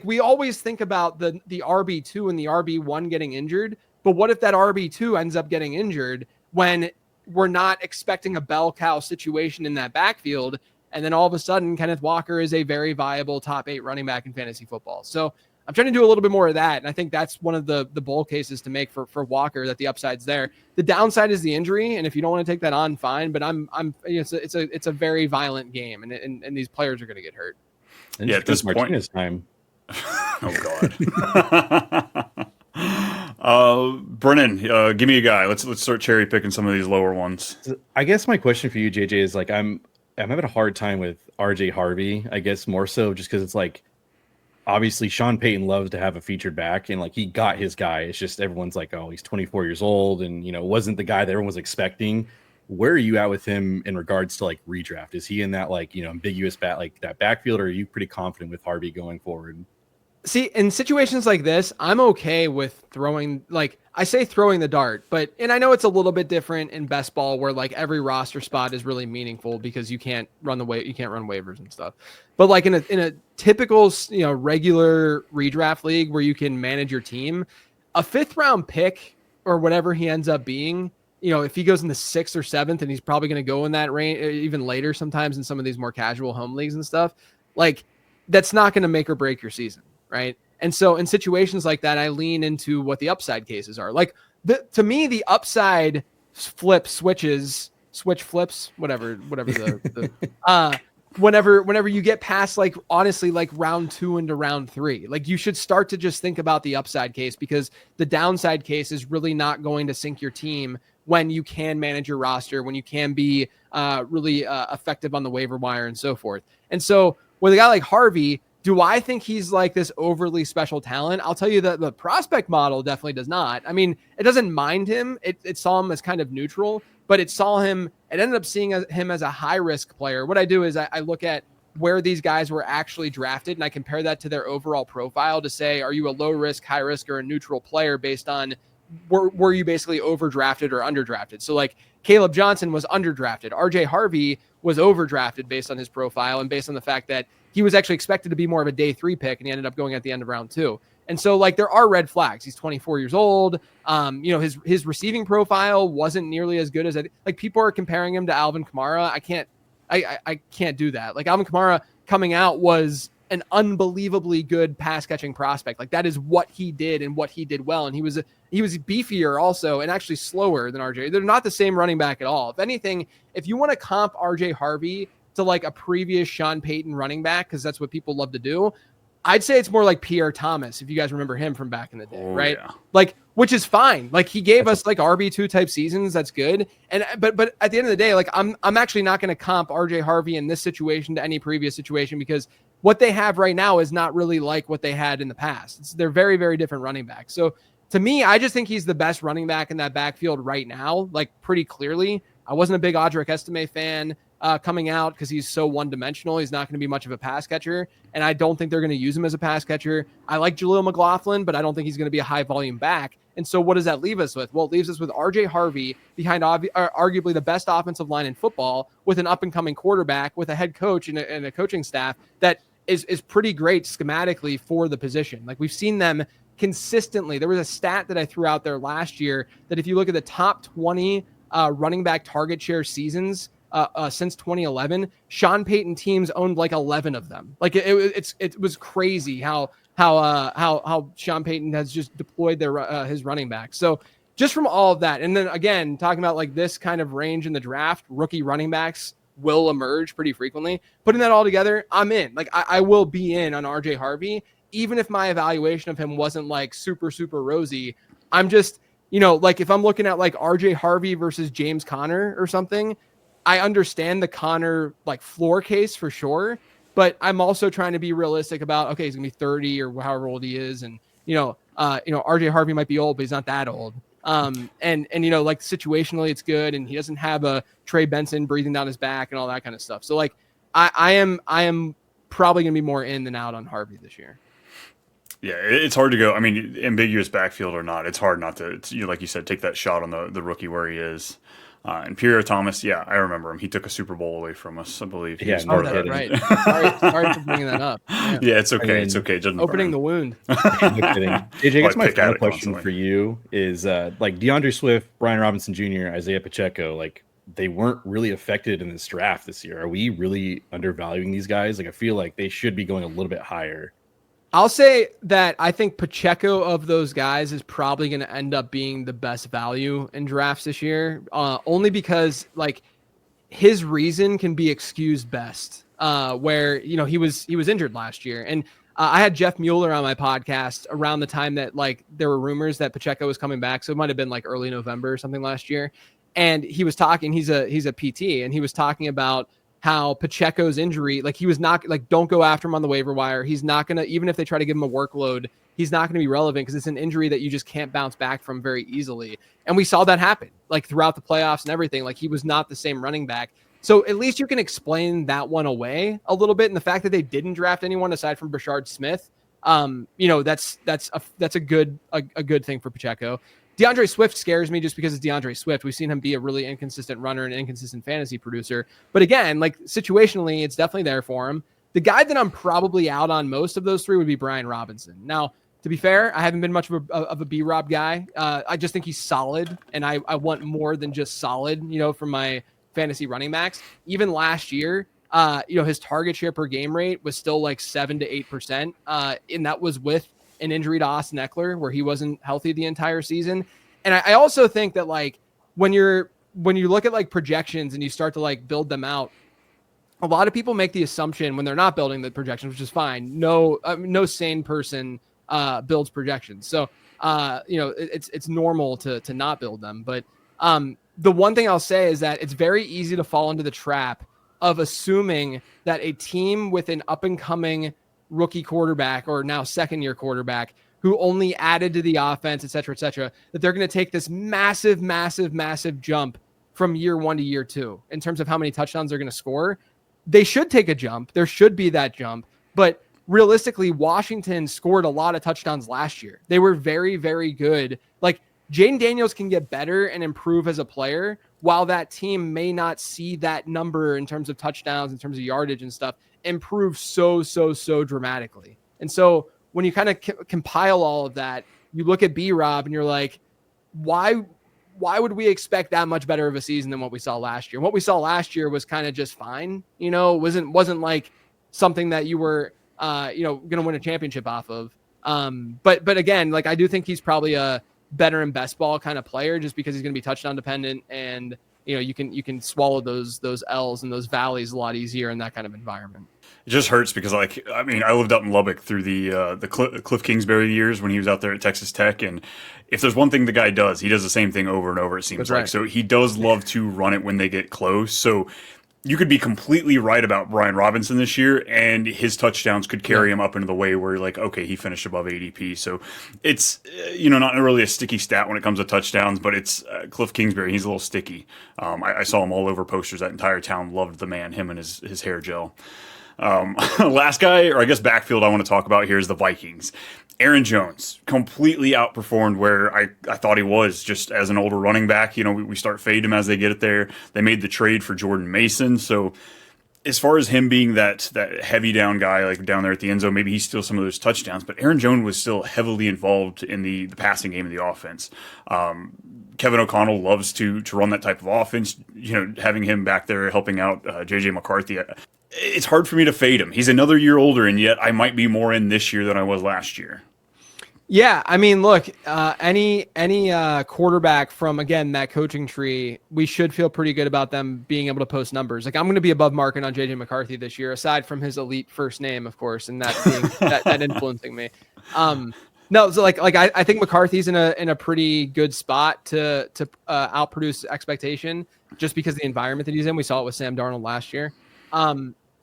we always think about the RB2 and the RB1 getting injured, but what if that RB2 ends up getting injured when we're not expecting a bell cow situation in that backfield? And then all of a sudden, Kenneth Walker is a very viable top 8 running back in fantasy football. So I'm trying to do a little bit more of that. And I think that's one of the bull cases to make for Walker, that the upside's there. The downside is the injury. And if you don't want to take that on, fine. But it's a very violent game, and these players are going to get hurt. And at this point, Martinez time. Oh God. Brennan, give me a guy. Let's start cherry picking some of these lower ones. I guess my question for you, JJ, is like I'm having a hard time with RJ Harvey. I guess more so just because it's like, obviously Sean Payton loves to have a featured back, and like he got his guy. It's just everyone's like, oh, he's 24 years old, and wasn't the guy that everyone was expecting. where are you at with him in regards to like redraft? Is he in that like, you know, ambiguous like that backfield, or are you pretty confident with Harvey going forward? See, in situations like this, I'm okay with throwing, like I say throwing the dart, and I know it's a little bit different in best ball where like every roster spot is really meaningful because you can't run waivers and stuff. But like in a typical, you know, regular redraft league where you can manage your team, a 5th round pick or whatever he ends up being, you know, if he goes in the 6th or 7th, and he's probably going to go in that range even later sometimes in some of these more casual home leagues and stuff, like that's not going to make or break your season. Right. And so in situations like that, I lean into what the upside cases are. Like to me, the upside switch flips, whatever whenever you get past, like, honestly, like round 2 into round 3, like you should start to just think about the upside case, because the downside case is really not going to sink your team when you can manage your roster, when you can be really effective on the waiver wire and so forth. And so with a guy like Harvey, do I think he's like this overly special talent? I'll tell you that the prospect model definitely does not. I mean, it doesn't mind him. It saw him as kind of neutral, but it ended up seeing him as a high risk player. What I do is I look at where these guys were actually drafted, and I compare that to their overall profile to say, are you a low risk, high risk, or a neutral player based on were you basically overdrafted or underdrafted? So like Caleb Johnson was underdrafted. RJ Harvey was overdrafted based on his profile and based on the fact that he was actually expected to be more of a day 3 pick, and he ended up going at the end of round 2. And so like there are red flags. He's 24 years old. You know, his receiving profile wasn't nearly as good as like people are comparing him to Alvin Kamara. I can't do that. Like Alvin Kamara coming out was an unbelievably good pass catching prospect. Like that is what he did and what he did well. And he was beefier also, and actually slower than RJ. They're not the same running back at all. If anything, if you want to comp RJ Harvey to like a previous Sean Payton running back, because that's what people love to do, I'd say it's more like Pierre Thomas, if you guys remember him from back in the day, right? Yeah. Like, which is fine. Like he gave us like RB2 type seasons. That's good. And but at the end of the day, like I'm actually not going to comp RJ Harvey in this situation to any previous situation, because what they have right now is not really like what they had in the past. They're very, very different running backs. So to me, I just think he's the best running back in that backfield right now, like pretty clearly. I wasn't a big Audric Estime fan coming out because he's so one-dimensional. He's not going to be much of a pass catcher, and I don't think they're going to use him as a pass catcher. I like Jaleel McLaughlin, but I don't think he's going to be a high-volume back. And so what does that leave us with? Well, it leaves us with RJ Harvey behind arguably the best offensive line in football, with an up-and-coming quarterback, with a head coach and a coaching staff that is pretty great schematically for the position. Like we've seen them consistently. There was a stat that I threw out there last year that if you look at the top 20 running back target share seasons since 2011, Sean Payton teams owned like 11 of them. Like it was crazy how Sean Payton has just deployed his running back. So just from all of that, and then again talking about like this kind of range in the draft, rookie running backs will emerge pretty frequently. Putting that all together, I'm in. Like I will be in on RJ Harvey, even if my evaluation of him wasn't like super, super rosy. I'm just, you know, like if I'm looking at like RJ Harvey versus James Conner or something, I understand the Conner like floor case for sure, but I'm also trying to be realistic about, okay, he's gonna be 30 or however old he is. And, RJ Harvey might be old, but he's not that old. And you know, like situationally it's good, and he doesn't have a Trey Benson breathing down his back and all that kind of stuff. So like I am probably gonna be more in than out on Harvey this year. Yeah, it's hard to go. I mean, ambiguous backfield or not, it's hard not to, like you said, take that shot on the rookie where he is. And Pierre Thomas, yeah, I remember him. He took a Super Bowl away from us, I believe. Yeah, right. Sorry for bringing that up. Yeah, it's okay. It's okay. Opening the wound. JJ, I guess my final question for you is like DeAndre Swift, Brian Robinson Jr., Isaiah Pacheco, like they weren't really affected in this draft this year. Are we really undervaluing these guys? Like I feel like they should be going a little bit higher. I'll say that I think Pacheco of those guys is probably going to end up being the best value in drafts this year, only because like his reason can be excused best, where, you know, he was injured last year. And I had Jeff Mueller on my podcast around the time that like there were rumors that Pacheco was coming back. So it might've been like early November or something last year. And he was talking, he's a PT, and he was talking about how Pacheco's injury, like he was not like, don't go after him on the waiver wire. He's not going to, even if they try to give him a workload, he's not going to be relevant because it's an injury that you just can't bounce back from very easily. And we saw that happen like throughout the playoffs and everything. Like he was not the same running back. So at least you can explain that one away a little bit. And the fact that they didn't draft anyone aside from Brashard Smith, that's a good thing for Pacheco. DeAndre Swift scares me just because it's DeAndre Swift. We've seen him be a really inconsistent runner and inconsistent fantasy producer. But again, like situationally, it's definitely there for him. The guy that I'm probably out on most of those three would be Brian Robinson. Now, to be fair, I haven't been much of a B-Rob guy. I just think he's solid, and I want more than just solid, from my fantasy running backs. Even last year, his target share per game rate was still like 7 to 8%. And that was with an injury to Austin Eckler where he wasn't healthy the entire season. And I also think that like when you look at like projections and you start to like build them out, a lot of people make the assumption when they're not building the projections, which is fine. No sane person builds projections. So, it's normal to not build them. But the one thing I'll say is that it's very easy to fall into the trap of assuming that a team with an up and coming rookie quarterback or now second year quarterback who only added to the offense, et cetera, that they're going to take this massive jump from year 1 to year 2 in terms of how many touchdowns they're going to score. They should take a jump. There should be that jump. But realistically, Washington scored a lot of touchdowns last year. They were very, very good. Like Jaden Daniels can get better and improve as a player while that team may not see that number in terms of touchdowns, in terms of yardage and stuff, improve so dramatically. And so when you kind of compile all of that, you look at B-Rob and you're like, why would we expect that much better of a season than what we saw last year? And what we saw last year was kind of just fine. Wasn't like something that you were, going to win a championship off of. But again, like I do think he's probably a better in best ball kind of player just because he's going to be touchdown dependent and you can swallow those L's and those valleys a lot easier in that kind of environment. It just hurts because I lived up in Lubbock through the Cliff Kingsbury years when he was out there at Texas Tech, and if there's one thing the guy does, he does the same thing over and over. It seems That's like right. So he does love to run it when they get close. So you could be completely right about Brian Robinson this year, and his touchdowns could carry him up into the way where you're like, okay, he finished above ADP. So it's not really a sticky stat when it comes to touchdowns, but it's Cliff Kingsbury. He's a little sticky. I saw him all over posters. That entire town loved the man, him and his hair gel. Last guy, or I guess backfield I want to talk about here is the Vikings. Aaron Jones completely outperformed where I thought he was just as an older running back. We start fading him as they get it there. They made the trade for Jordan Mason. So as far as him being that heavy down guy, like down there at the end zone, maybe he steals some of those touchdowns, but Aaron Jones was still heavily involved in the passing game of the offense. Kevin O'Connell loves to run that type of offense, having him back there helping out JJ McCarthy. It's hard for me to fade him. He's another year older, and yet I might be more in this year than I was last year. Yeah, I mean, look, any quarterback from, again, that coaching tree, we should feel pretty good about them being able to post numbers. Like, I'm going to be above market on JJ McCarthy this year, aside from his elite first name, of course, and that being that influencing me. No, so I think McCarthy's in a pretty good spot to outproduce expectation just because of the environment that he's in. We saw it with Sam Darnold last year.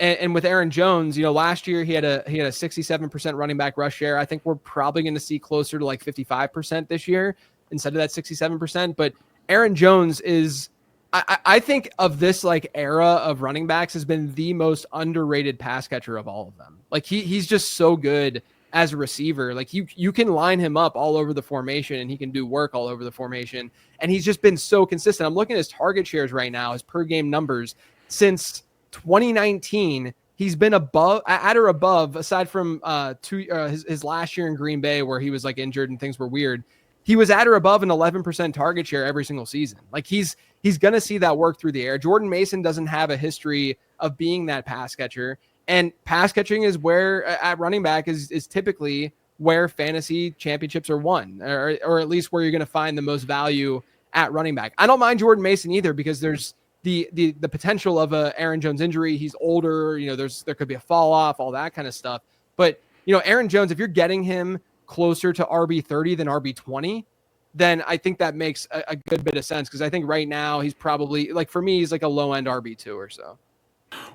And with Aaron Jones, last year he had a 67% running back rush share. I think we're probably going to see closer to like 55% this year instead of that 67%. But Aaron Jones is, I think of this like era of running backs has been the most underrated pass catcher of all of them. Like he's just so good as a receiver. Like you can line him up all over the formation and he can do work all over the formation. And he's just been so consistent. I'm looking at his target shares right now, his per game numbers since 2019. He's been at or above, aside from his last year in Green Bay where he was like injured and things were weird. He was at or above an 11% target share every single season. Like he's going to see that work through the air. Jordan Mason doesn't have a history of being that pass catcher, and pass catching is where at running back is typically where fantasy championships are won, or at least where you're going to find the most value at running back. I don't mind Jordan Mason either because there's the potential of a Aaron Jones injury. He's older, there could be a fall off, all that kind of stuff. But Aaron Jones, if you're getting him closer to RB30 than RB20, then I think that makes a good bit of sense. Cause I think right now he's probably, like, for me, he's like a low end RB2 or so.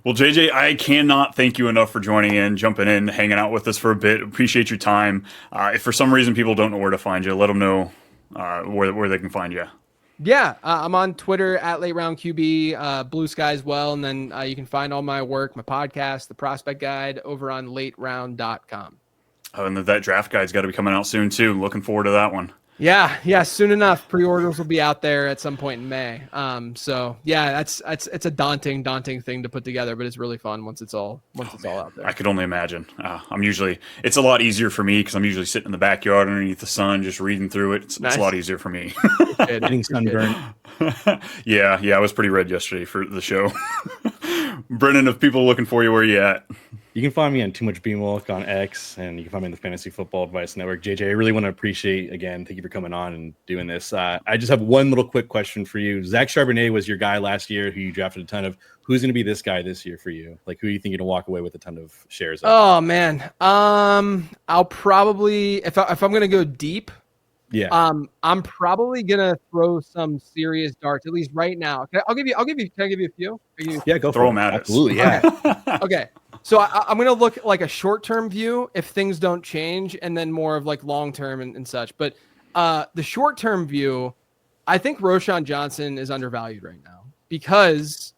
Well, JJ, I cannot thank you enough for joining in, jumping in, hanging out with us for a bit. Appreciate your time. If for some reason people don't know where to find you, let them know where they can find you. Yeah, I'm on Twitter at Late Round QB, Blue Sky as well. And then you can find all my work, my podcast, the Prospect Guide over on lateround.com. Oh, and that draft guide's got to be coming out soon, too. Looking forward to that one. Yeah, soon enough. Pre-orders will be out there at some point in May. So yeah, it's a daunting thing to put together, but it's really fun once it's all out there. I could only imagine. It's a lot easier for me because I'm usually sitting in the backyard underneath the sun, just reading through it. It's a lot easier for me. Getting sunburned. Yeah, I was pretty red yesterday for the show. Brennan, if people are looking for you, where are you at? You can find me on Too Much Bean Milk on X, and you can find me on the Fantasy Football Advice Network. JJ, I really want to appreciate, again, thank you for coming on and doing this. I just have one little quick question for you. Zach Charbonnet was your guy last year who you drafted a ton of. Who's going to be this guy this year for you? Like, who do you think you're going to walk away with a ton of shares of? Oh, man. I'll probably, if I'm going to go deep, I'm probably gonna throw some serious darts, at least right now. Can I give you a few? Yeah, go throw them at us. Absolutely, yeah. Okay. So I'm gonna look like a short-term view if things don't change, and then more of like long-term and such. But the short-term view, I think Roschon Johnson is undervalued right now because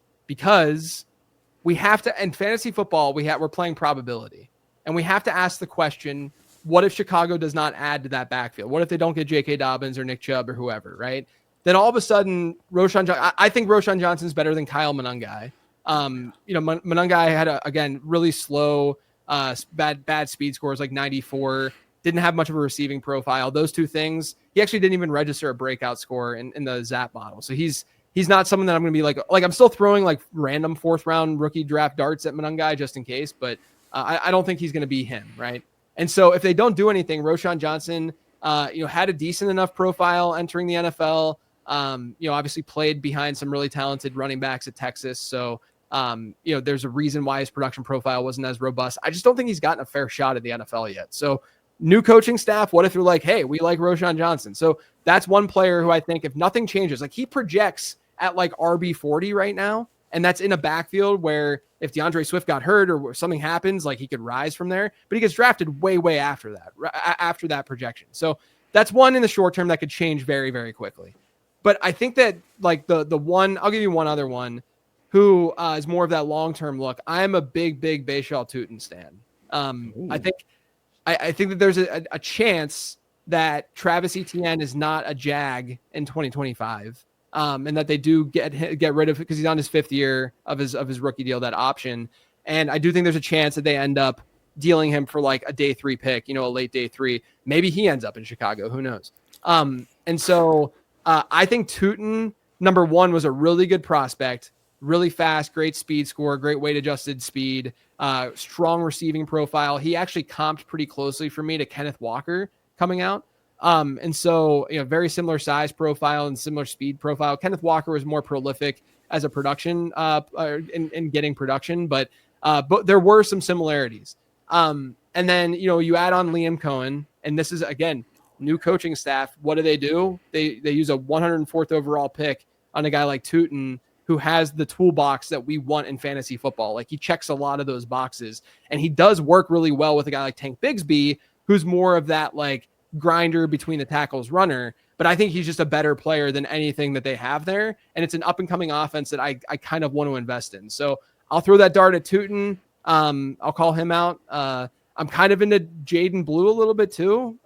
we have to, in fantasy football, we're playing probability, and we have to ask the question: what if Chicago does not add to that backfield? What if they don't get J.K. Dobbins or Nick Chubb or whoever, right? Then all of a sudden, I think Roschon Johnson's better than Kyle Monangai. Monangai had really slow, bad speed scores, like 94. Didn't have much of a receiving profile. Those two things, he actually didn't even register a breakout score in the Zap model. So he's not someone that I'm going to be like I'm still throwing like random 4th round rookie draft darts at Monangai just in case, but I don't think he's going to be him, right? And so if they don't do anything, Roschon Johnson, had a decent enough profile entering the NFL. Obviously played behind some really talented running backs at Texas. So, there's a reason why his production profile wasn't as robust. I just don't think he's gotten a fair shot at the NFL yet. So new coaching staff, what if they're like, hey, we like Roschon Johnson? So that's one player who I think if nothing changes, like he projects at like RB40 right now. And that's in a backfield where if DeAndre Swift got hurt or something happens, like he could rise from there, but he gets drafted way after that projection. So that's one in the short term that could change very, very quickly. But I think that like the one, I'll give you one other one who is more of that long-term look. I'm a big Bashaw Tutin stan. I think that there's a chance that Travis Etienne is not a Jag in 2025. And that they do get rid of because he's on his 5th year of his rookie deal, that option. And I do think there's a chance that they end up dealing him for like a day 3 pick, a late day 3. Maybe he ends up in Chicago. Who knows? And so I think Tutin, number 1, was a really good prospect, really fast, great speed score, great weight adjusted speed, strong receiving profile. He actually comped pretty closely for me to Kenneth Walker coming out. And so, very similar size profile and similar speed profile. Kenneth Walker was more prolific as a production, in getting production, but there were some similarities. And then, you add on Liam Cohen, and this is, again, new coaching staff. What do? They use a 104th overall pick on a guy like Tutin, who has the toolbox that we want in fantasy football. Like he checks a lot of those boxes, and he does work really well with a guy like Tank Bigsby, who's more of that like grinder between the tackles runner, but I think he's just a better player than anything that they have there. And it's an up and coming offense that I kind of want to invest in. So I'll throw that dart at Tutin. I'll call him out. I'm kind of into Jaden Blue a little bit too.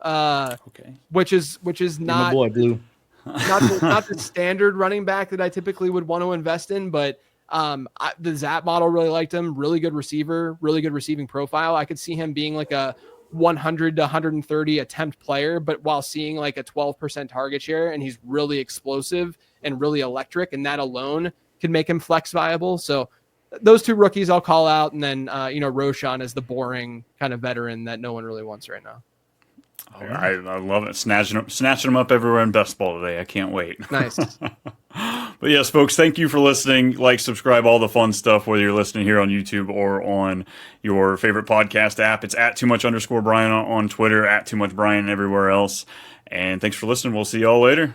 Which is not, my boy Blue. not the standard running back that I typically would want to invest in, but the Zap model really liked him. Really good receiver, really good receiving profile. I could see him being like a 100 to 130 attempt player, but while seeing like a 12% target share, and he's really explosive and really electric, and that alone can make him flex viable. So those 2 rookies I'll call out, and then Roschon is the boring kind of veteran that no one really wants right now. I love it. Snatching them up everywhere in best ball today. I can't wait. Nice. But yes, folks, thank you for listening. Like, subscribe, all the fun stuff, whether you're listening here on YouTube or on your favorite podcast app. It's at @too_much_Brian on Twitter, @too_much_Brian everywhere else. And thanks for listening. We'll see y'all later.